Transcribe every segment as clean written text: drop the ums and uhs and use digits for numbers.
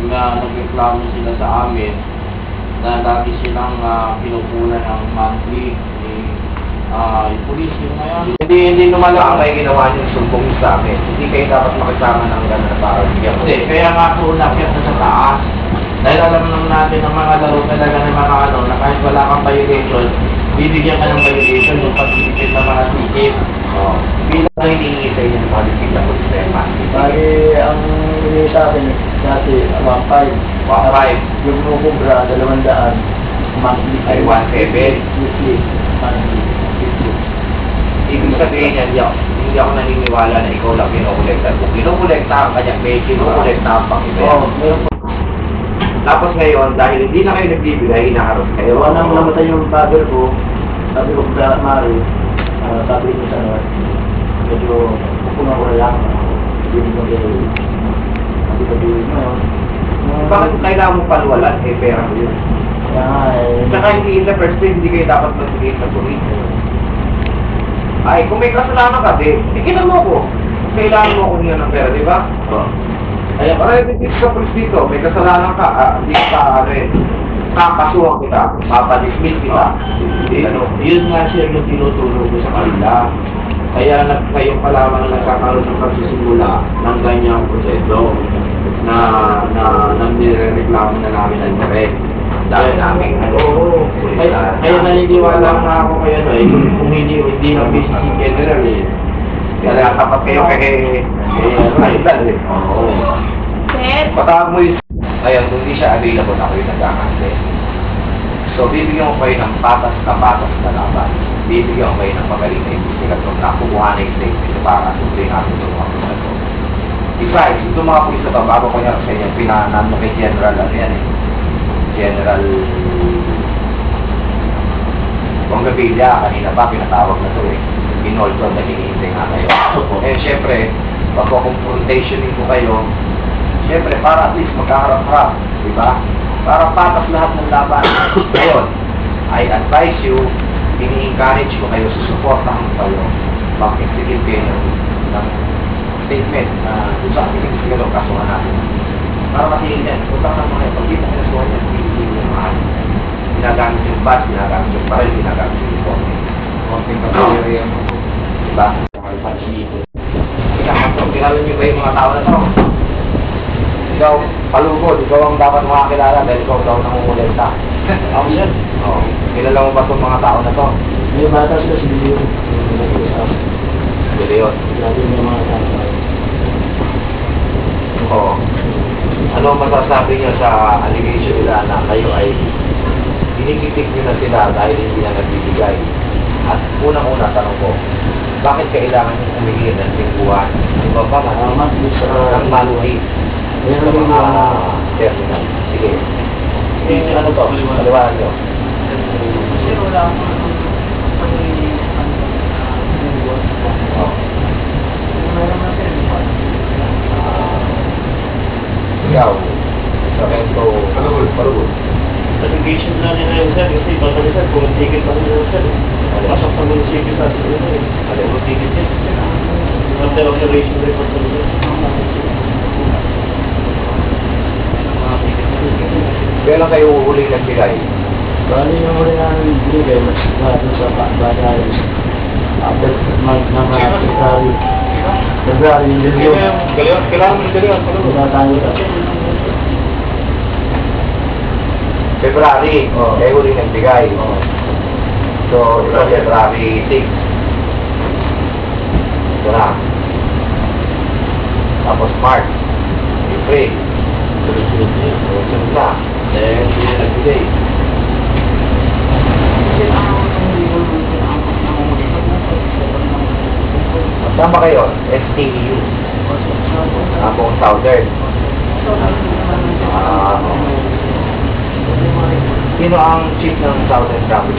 na nagreklamo sila sa amin na lagi silang pinupunan ng monthly yung police yung ngayon. Hindi Baka may ginawa niyo sumbong sa amin. Hindi kayo dapat makisama ng gano'n na para bigyan ko. Hindi, kaya nga po unakyat na sa taas. Dahil alam naman natin ng mga laro talaga ng mga ano, na kahit wala kang violation, bibigyan ka ng violation yung pag-isipin ng mga ticket. Bilang na hinihingi sa inyo ng qualified na sistema. Bali, ang hinihingi sa akin dati, 1.5. 1.5. Yung kumubra, 200. Monthly. Ay, 1.7. Weekly. Monthly. Ibig sabihin yan, hindi ako naniniwala na ikaw lang kinukolekta. Kung kinukolekta ka niya, may kinukolekta ang pang-iba. Oo, meron po. Tapos ngayon, dahil hindi na kayo nagbibigay, hinaharap kayo. Kaya nang namatay yung father ko, sabi ko kaya Mari, sabi ko sa medyo pupungan ko na lang. Hindi ko kayo. Sabi ko din ngayon. Bakit kailangan mo palwalan? Eh, pera mo yun. Kaya nga eh. Tsaka hindi in the first place, hindi kayo dapat magbigay sa tuloy. Ay, kung may kasalanan ka, ikinan mo ko. Kailangan mo ako niya ng pera, di ba? Oo. Ay, para i-tip sa police dito, may kasalanan ka, hindi ka, kakasuhan kita, papadismiss kita. Yun nga siya yung tinuturo ko sa kanila. Kaya kayo pa lamang na nagkakaroon ng pagsisimula ng ganyang proseso na nirereklamo na namin ang direct. Dahil namin, Oo. Kaya naniniwala nga ako kaya kung hindi na business in general kaya tapat kayo kay Raitan eh. Oo. Patawag mo yung... Ngayon, kung hindi siya available, ako yung nagkakante. So, bibigyan ko kayo ng patas na laban. Bibigyan ko kayo ng magaling na investigator na kumuha na yung statement para susuin natin itong mga pulis na ito. Besides, itong mga pulis na ito, bago ko niya sa inyo, pinanano kay General, ano yan eh, General Bongavilla, kanina pa, pinatawag na ito eh. Inolto na hinihintay nga kayo. Eh, syempre, pagko-confrontationin ko kayo, syempre, para at least magkaharap-harap, di ba? Para patas lahat ng laban. Ngayon, I advise you, ini-encourage ko kayo, susuportahan ko kayo, mag-execute kayo ng statement na kung saan pinag-execute kasuhan natin. Para matigil yan, utang na mga pag kita kinasuhan yan, hindi yung mahal. Ginagamit yung bus, ginagamit yung baril, ginagamit yung uniforme. Konting kapaliri yan. Diba? Kilala niyo ba yung mga tao na ito? Ikaw, palugod, ikaw ang dapat makakilala dahil ikaw daw nangungulekta. Ako sir. Oo. Kilala mo ba itong mga tao na ito? May bata sila si Leo. Hindi yun. Lagi may mga tao. Oo. Ano ang masasabi niyo sa allegation nila na kayo ay inikitik niyo na sila dahil hindi na nagbibigay? At unang-una tanong ko, bakit kailangan niyo humingi ng lingguhan? Ano ba ba? Ng monthly sa mga terminal. Sige. Ano to? Paliwanag niyo. Kasi wala akong Ikaw, Sargento Palugod. Allegation na nila yung sir, kasi iba kami sir, kung ticket pa nila sir. Pasok sa munisipyo sa atin nila eh. Kung ticket yan. After observation report sa nila. Kailan kayo uling nagbigay? Bali yung huli namin binigay, mas natin sa bagay. After month na February. February yung dito. Kailangan mo dito. Wala tayo sa February, kayo uling nagbigay. So, ito February 6. Ito na. Tapos March, April. Sunod na. Then, hindi na nagbigay. Saan ba kayo? STU. Buong Southern. Sino ang chief ng Southern Traffic?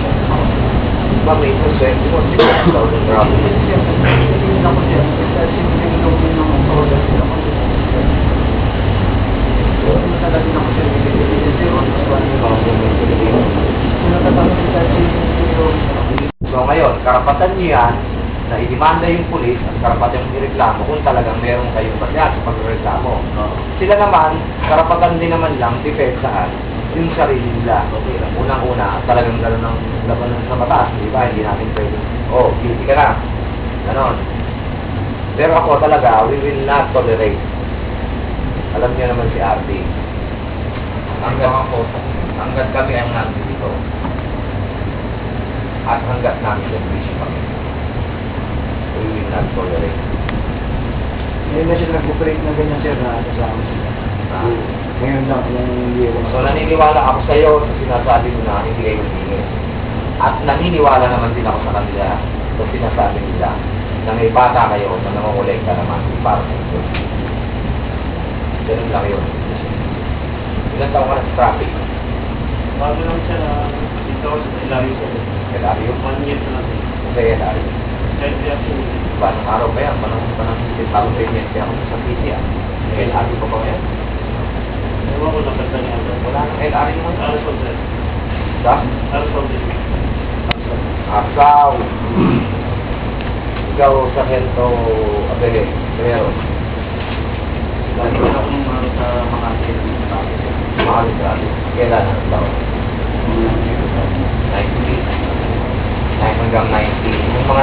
Ba may present mo si Southern Traffic? So ngayon, karapatan niyo yan na idemanda yung pulis at karapatan yung ireklamo kung talagang meron kayong basya sa pagreklamo. Sila naman, karapatan din naman lang, depensahan yung sarili nila. Unang-una, talagang gano'n ang labanan sa batas, di ba? Hindi natin pwede, oh, guilty ka na. Ganon. Pero ako talaga, we will not tolerate. Alam niyo naman si RD. Hanggat kami ang nandito. At hanggat namin nag-vision kami. We will not tolerate. Ngayon na siya nag-operate na ganyan sir na kasama sila. Ngayon lang, yung hindi ako So naniniwala ako sa iyo sa sinasabi mo na hindi kayo humingi. At naniniwala naman din ako sa kanila sa sinasabi nila na may bata kayo na nangongolekta naman para sa inyo. Ganun lang yun. Ilan taong ka na sa traffic? Bago lang siya na dito ako sa ilalim ko. Kailario? 1 year na lang. Kaya Kailario. Kahit reaction yun. Paano araw pa yan? Panang bagong pregnancy ako sa PT ah. Kailario pa ba yan? Ewan ko lang kanta niya. Wala nang kailario mo. Alas ko sir. Sa? Alas ko din. Asaw. Ikaw sa Hento Abele. Pero. Lagi na ako nung sa mga kailan sa traffic. Mahal grabe. Kailan ang taon? 19. Hanggang 19. Yung mga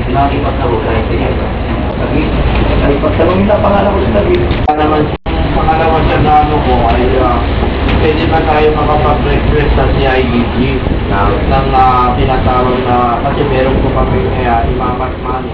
1990 puro 19. Sabi? Ay, pagtanongin na pangalan ko sa tabi. naman pangalawa siya na ano ko ay pwede ba tayo makapag-request sa CIDG ng tinatawag na kasi meron po kami imamas money